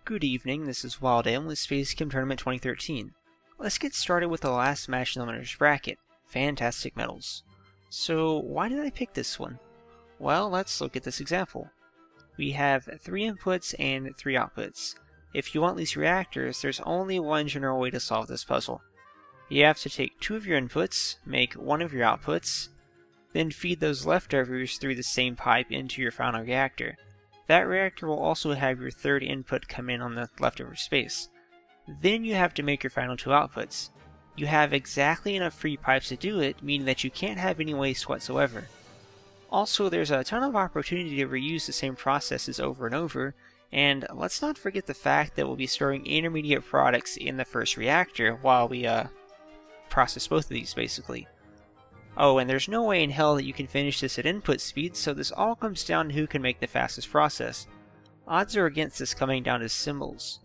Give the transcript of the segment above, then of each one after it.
Good evening, this is Wild Ale with SpaceChem Tournament 2013. Let's get started with the last match in the winner's bracket, Fantastic Metals. So why did I pick this one? Well, let's look at this example. We have 3 inputs and 3 outputs. If you want these reactors, there's only one general way to solve this puzzle. You have to take 2 of your inputs, make 1 of your outputs, then feed those leftovers through the same pipe into your final reactor. That reactor will also have your 3rd input come in on the leftover space. Then you have to make your final 2 outputs. You have exactly enough free pipes to do it, meaning that you can't have any waste whatsoever. Also, there's a ton of opportunity to reuse the same processes over and over, and let's not forget the fact that we'll be storing intermediate products in the first reactor while we process both of these, basically. Oh, and there's no way in hell that you can finish this at input speed, so this all comes down to who can make the fastest process. Odds are against this coming down to symbols.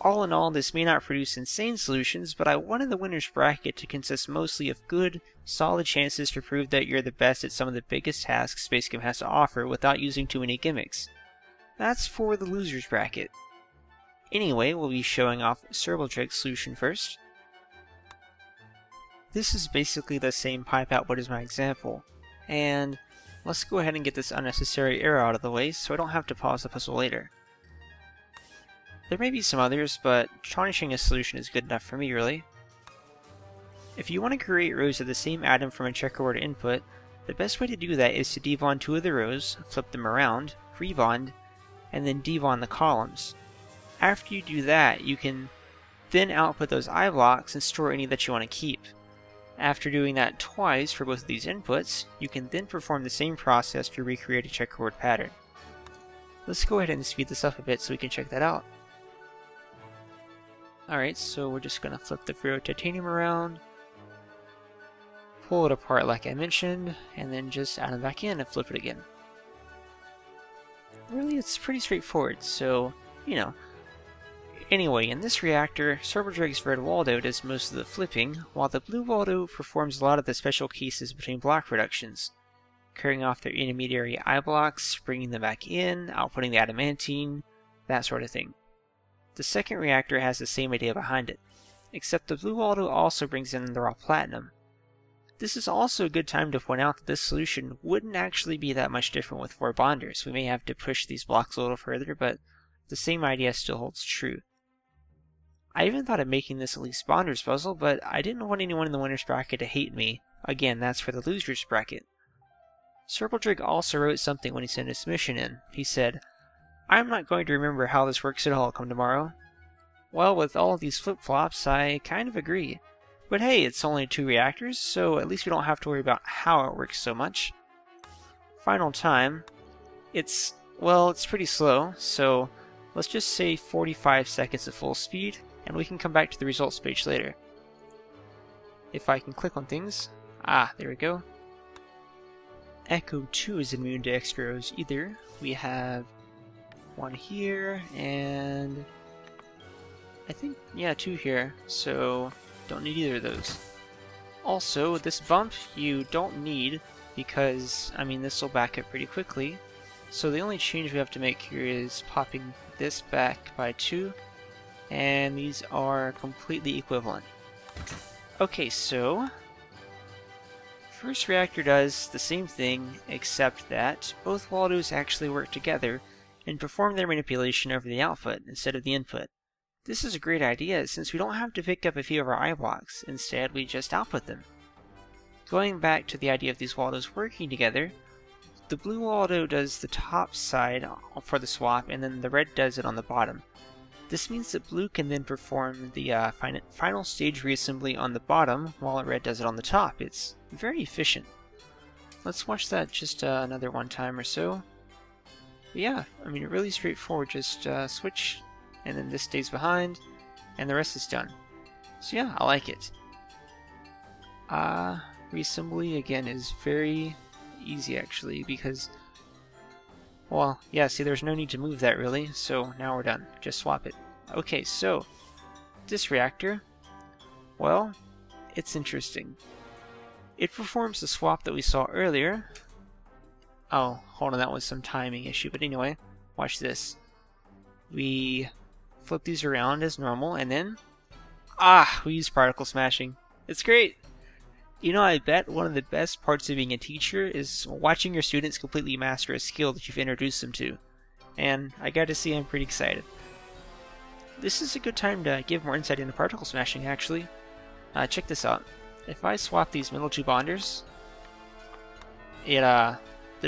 All in all, this may not produce insane solutions, but I wanted the winner's bracket to consist mostly of good, solid chances to prove that you're the best at some of the biggest tasks SpaceChem has to offer without using too many gimmicks. That's for the loser's bracket. Anyway, we'll be showing off SpaceChem's solution first. This is basically the same pipe output as my example, and let's go ahead and get this unnecessary error out of the way so I don't have to pause the puzzle later. There may be some others, but tarnishing a solution is good enough for me, really. If you want to create rows of the same atom from a checkerboard input, the best way to do that is to debond 2 of the rows, flip them around, rebond, and then debond the columns. After you do that, you can then output those I blocks and store any that you want to keep. After doing that twice for both of these inputs, you can then perform the same process to recreate a checkerboard pattern. Let's go ahead and speed this up a bit so we can check that out. Alright, so we're just going to flip the ferro titanium around, pull it apart like I mentioned, and then just add them back in and flip it again. Really, it's pretty straightforward, so, you know. Anyway, in this reactor, SpaceChem's red Waldo does most of the flipping, while the blue Waldo performs a lot of the special cases between block reductions, carrying off their intermediary I blocks, bringing them back in, outputting the adamantine, that sort of thing. The second reactor has the same idea behind it, except the blue Waldo also brings in the raw platinum. This is also a good time to point out that this solution wouldn't actually be that much different with 4 bonders. We may have to push these blocks a little further, but the same idea still holds true. I even thought of making this a least bonders puzzle, but I didn't want anyone in the winner's bracket to hate me. Again, that's for the loser's bracket. SpaceChem also wrote something when he sent his submission in. He said, "I'm not going to remember how this works at all come tomorrow." Well, with all of these flip-flops, I kind of agree. But hey, it's only 2 reactors, so at least we don't have to worry about how it works so much. Final time. It's pretty slow, so let's just say 45 seconds at full speed, and we can come back to the results page later. If I can click on things. There we go. Echo 2 is immune to extra rows either. We have 1 here, and I think, 2 here, so don't need either of those. Also, this bump you don't need because, this will back up pretty quickly. So the only change we have to make here is popping this back by 2, and these are completely equivalent. Okay, so first reactor does the same thing, except that both Waldos actually work together and perform their manipulation over the output instead of the input. This is a great idea since we don't have to pick up a few of our I blocks, instead we just output them. Going back to the idea of these Waldos working together, the blue Waldo does the top side for the swap, and then the red does it on the bottom. This means that blue can then perform the final stage reassembly on the bottom, while red does it on the top. It's very efficient. Let's watch that just another 1 time or so. But yeah, really straightforward. Just switch, and then this stays behind, and the rest is done. So yeah, I like it. Reassembly, again, is very easy actually, because, see, there's no need to move that really, so now we're done. Just swap it. Okay, so this reactor, it's interesting. It performs the swap that we saw earlier. Oh, hold on, that was some timing issue, but anyway, watch this. we flip these around as normal, and then we use particle smashing. It's great. You know, I bet one of the best parts of being a teacher is watching your students completely master a skill that you've introduced them to. And I got to see, I'm pretty excited. This is a good time to give more insight into particle smashing, actually. Check this out. If I swap these middle two bonders, the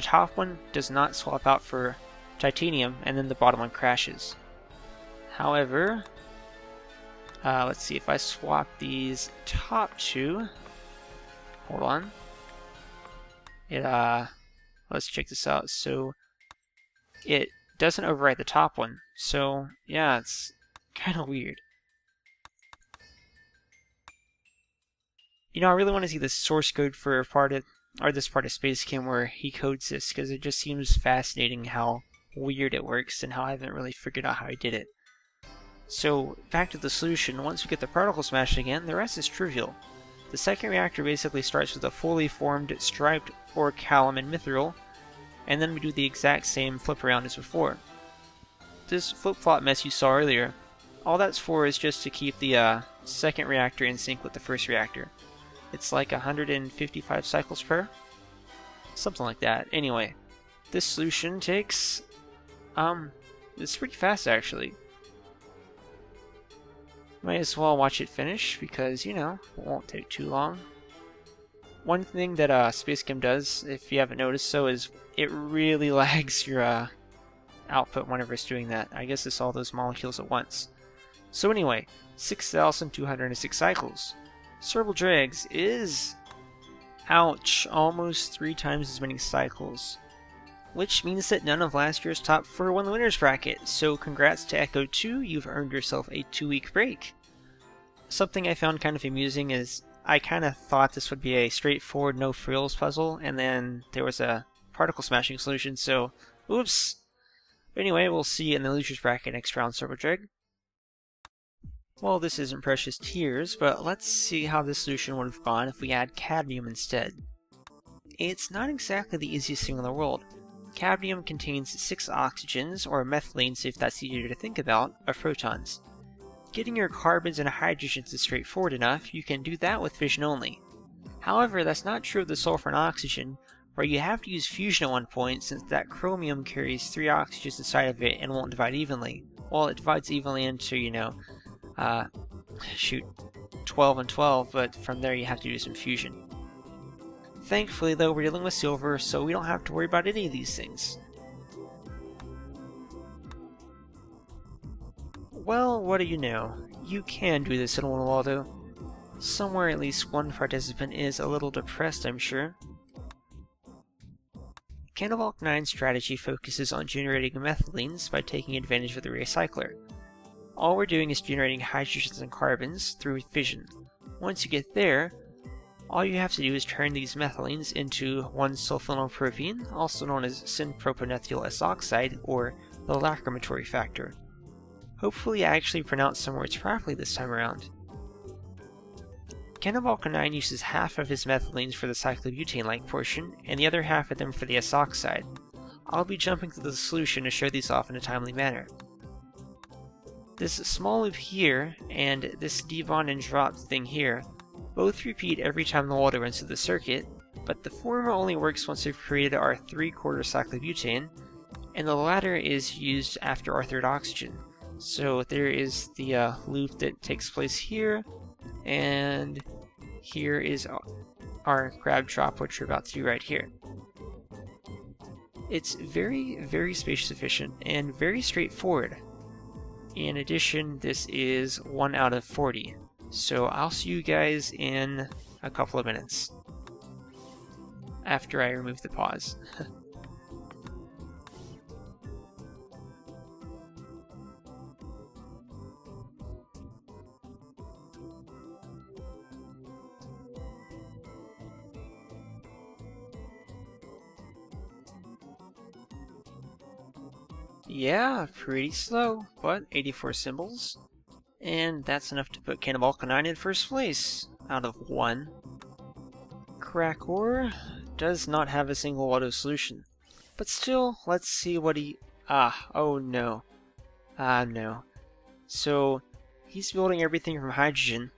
top one does not swap out for titanium, and then the bottom one crashes. However, let's see, if I swap these top two, hold on, let's check this out. So it doesn't overwrite the top one. So yeah, it's kind of weird. You know, I really want to see the source code for this part of SpaceChem where he codes this, because it just seems fascinating how weird it works and how I haven't really figured out how he did it. So back to the solution. Once we get the particle smashed again, the rest is trivial. The second reactor basically starts with a fully formed striped orichalcum and mithril, and then we do the exact same flip around as before. This flip-flop mess you saw earlier, all that's for is just to keep the second reactor in sync with the first reactor. It's like 155 cycles per? Something like that. Anyway, this solution takes, it's pretty fast actually. Might as well watch it finish because, you know, it won't take too long. One thing that SpaceChem does, if you haven't noticed so, is it really lags your output whenever it's doing that. I guess it's all those molecules at once. So anyway, 6,206 cycles. Cerebral Dregs is, ouch, almost 3 times as many cycles. Which means that none of last year's top 4 won the winner's bracket, so congrats to Echo 2, you've earned yourself a 2-week break. Something I found kind of amusing is I kind of thought this would be a straightforward no frills puzzle, and then there was a particle smashing solution, so oops. But anyway, we'll see you in the loser's bracket next round, Cerebral Dreg. Well, this isn't Precious Tears, but let's see how this solution would have gone if we had cadmium instead. It's not exactly the easiest thing in the world. Cadmium contains 6 oxygens, or methylenes if that's easier to think about, of protons. Getting your carbons and hydrogens is straightforward enough, you can do that with fission only. However, that's not true of the sulfur and oxygen, where you have to use fusion at one point since that chromium carries 3 oxygens inside of it and won't divide evenly. Well, it divides evenly into, 12 and 12, but from there you have to do some fusion. Thankfully though, we're dealing with silver, so we don't have to worry about any of these things. Well, what do you know? You can do this in one Waldo. Somewhere at least one participant is a little depressed, I'm sure. Canavolk 9's strategy focuses on generating methylenes by taking advantage of the recycler. All we're doing is generating hydrogens and carbons through fission. Once you get there, all you have to do is turn these methylenes into 1-sulfonylpropene, also known as synpropanethyl S-oxide, or the lacrimatory factor. Hopefully I actually pronounced some words properly this time around. Canavolk 9 uses half of his methylenes for the cyclobutane-like portion, and the other half of them for the S-oxide. I'll be jumping through the solution to show these off in a timely manner. This small loop here, and this debond and drop thing here, both repeat every time the water runs through the circuit, but the former only works once we've created our 3/4 cyclobutane, and the latter is used after our 3rd oxygen. So there is the loop that takes place here, and here is our grab drop, which we're about to do right here. It's very, very space efficient and very straightforward. In addition, this is 1 out of 40. So I'll see you guys in a couple of minutes after I remove the pause. Yeah, pretty slow, but 84 symbols. And that's enough to put Canavolk 9 in first place, out of 1. Crackor does not have a single auto solution. But still, let's see what he... oh no. No. So, he's building everything from hydrogen.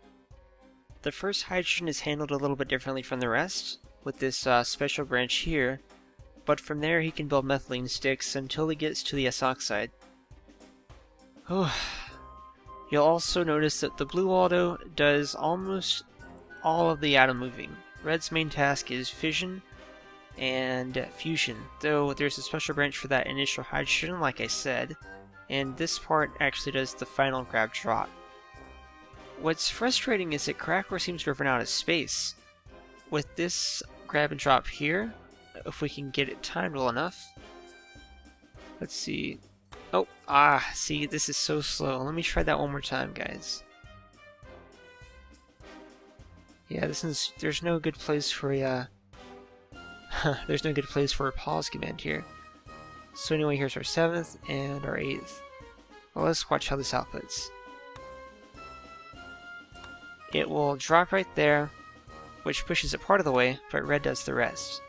The first hydrogen is handled a little bit differently from the rest, with this special branch here, but from there he can build methylene sticks until he gets to the S oxide. You'll also notice that the blue Waldo does almost all of the atom moving. Red's main task is fission and fusion, though there's a special branch for that initial hydrogen, like I said, and this part actually does the final grab drop. What's frustrating is that Crackor seems to have run out of space. With this grab and drop here, if we can get it timed well enough. Let's see. Oh, see, this is so slow. Let me try that one more time, guys. Yeah, there's no good place for a, there's no good place for a pause command here. So anyway, here's our 7th and our 8th. Well, let's watch how this outputs. It will drop right there, which pushes it part of the way, but red does the rest.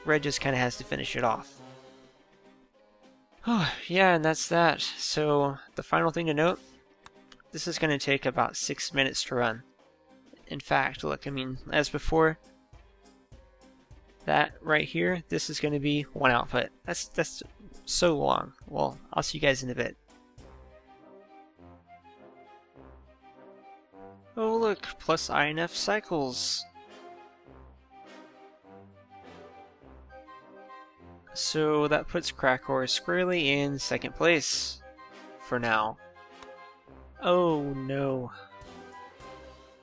Red just kind of has to finish it off. Oh, yeah, and that's that. So, the final thing to note, this is going to take about 6 minutes to run. In fact, look, I mean, as before, that right here, this is going to be one output. That's so long. Well, I'll see you guys in a bit. Oh look, plus INF cycles. So that puts Crackor squarely in 2nd place. For now. Oh no.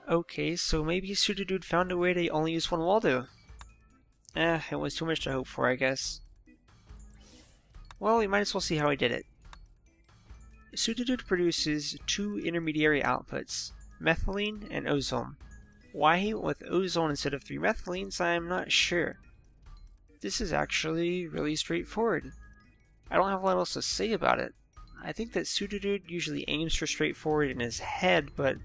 Okay, so maybe Pseudodude found a way to only use one Waldo. It was too much to hope for, I guess. Well, we might as well see how he did it. Pseudodude produces 2 intermediary outputs, methylene and ozone. Why he went with ozone instead of 3 methylenes, I'm not sure. This is actually really straightforward. I don't have a lot else to say about it. I think that Pseudodude usually aims for straightforward in his head, but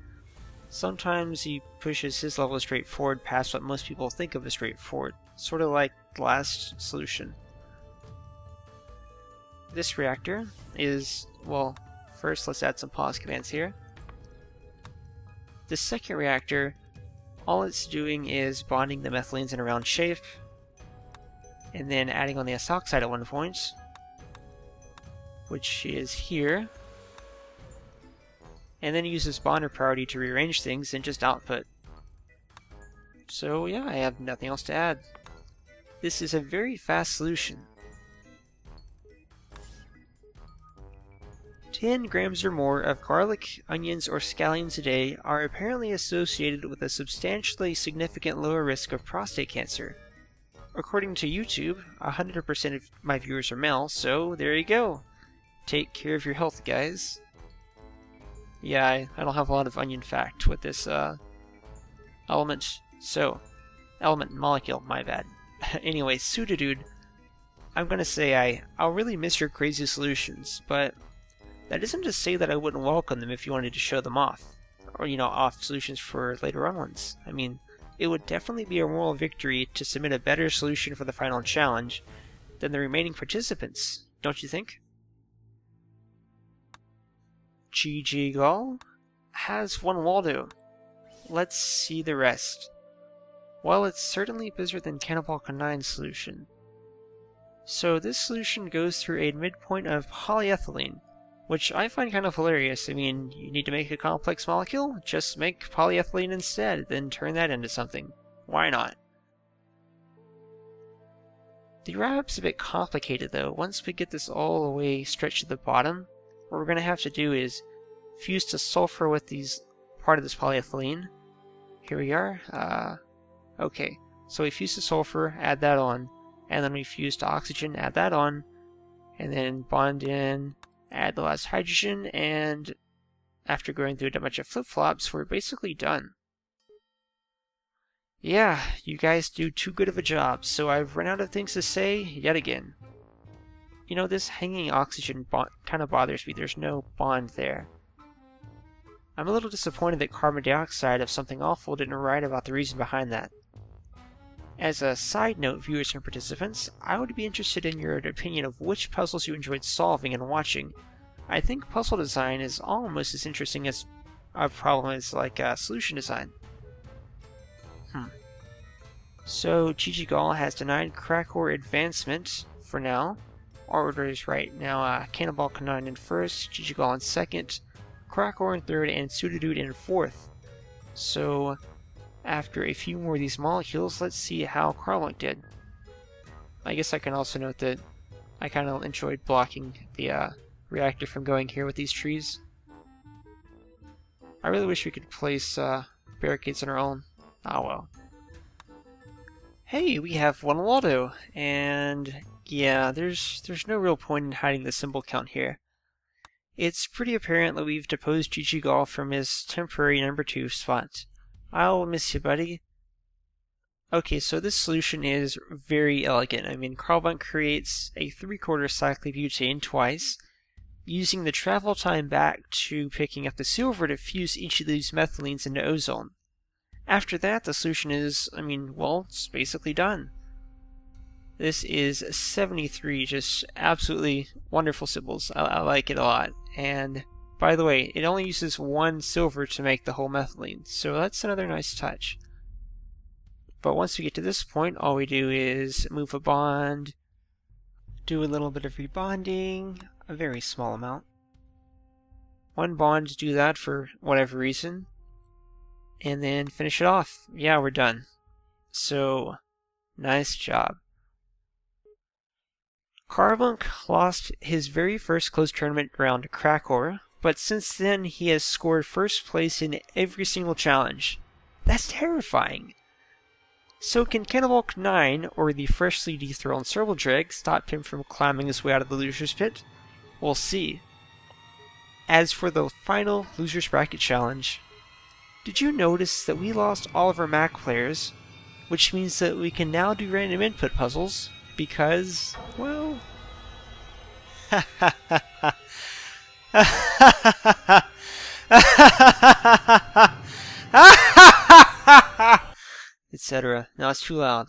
sometimes he pushes his level of straightforward past what most people think of as straightforward, sort of like the last solution. This reactor is, well, first let's add some pause commands here. The second reactor, all it's doing is bonding the methylenes in a round shape, and then adding on the S oxide at one point, which is here, and then uses bonder priority to rearrange things and just output. So yeah, I have nothing else to add. This is a very fast solution. 10 grams or more of garlic, onions, or scallions a day are apparently associated with a substantially significant lower risk of prostate cancer. According to YouTube, 100% of my viewers are male, so there you go. Take care of your health, guys. Yeah, I don't have a lot of onion fact with this element. So, element molecule, my bad. Anyway, Pseudodude, I'm gonna say I'll really miss your crazy solutions, but that isn't to say that I wouldn't welcome them if you wanted to show them off. Or, you know, off solutions for later on ones. I mean, it would definitely be a moral victory to submit a better solution for the final challenge than the remaining participants, don't you think? GG Gall has one Waldo. Let's see the rest. Well, it's certainly better than Cannibal Canine's solution. So this solution goes through a midpoint of polyethylene, which I find kind of hilarious. I mean, you need to make a complex molecule? Just make polyethylene instead, then turn that into something. Why not? The wrap's a bit complicated though. Once we get this all the way stretched to the bottom, what we're going to have to do is fuse to sulfur with part of this polyethylene. Here we are. Okay, so we fuse to sulfur, add that on, and then we fuse to oxygen, add that on, and then bond in, add the last hydrogen, and after going through a bunch of flip-flops, we're basically done. Yeah, you guys do too good of a job, so I've run out of things to say yet again. You know, this hanging oxygen kind of bothers me. There's no bond there. I'm a little disappointed that carbon dioxide of something awful didn't write about the reason behind that. As a side note, viewers and participants, I would be interested in your opinion of which puzzles you enjoyed solving and watching. I think puzzle design is almost as interesting as a problem as like solution design. So Chichigal has denied Krakor advancement for now. Our order is right now. Cannonball K9 in first, Chichigal in second, Krakor in third, and Sudadud in fourth. So after a few more of these molecules, let's see how Carbonk did. I guess I can also note that I kind of enjoyed blocking the reactor from going here with these trees. I really wish we could place barricades on our own. Ah well. Hey, we have one Waldo, and yeah, there's no real point in hiding the symbol count here. It's pretty apparent that we've deposed Chichigal from his temporary number 2 spot. I'll miss you, buddy. Okay, so this solution is very elegant. I mean, Carbonk creates a 3/4 cyclobutane twice, using the travel time back to picking up the silver to fuse each of these methylenes into ozone. After that, the solution is, I mean, well, it's basically done. This is 73, just absolutely wonderful symbols. I like it a lot. And by the way, it only uses 1 silver to make the whole methylene, so that's another nice touch. But once we get to this point, all we do is move a bond, do a little bit of rebonding, a very small amount. 1 bond to do that for whatever reason, and then finish it off. Yeah, we're done. So, nice job. Carbonk lost his very first closed tournament round to Krakor, but since then he has scored first place in every single challenge. That's terrifying! So can Cannonball K9, or the freshly dethroned Servaldrag, stop him from climbing his way out of the loser's pit? We'll see. As for the final loser's bracket challenge, did you notice that we lost all of our Mac players, which means that we can now do random input puzzles, because, well... etc. No, it's too loud.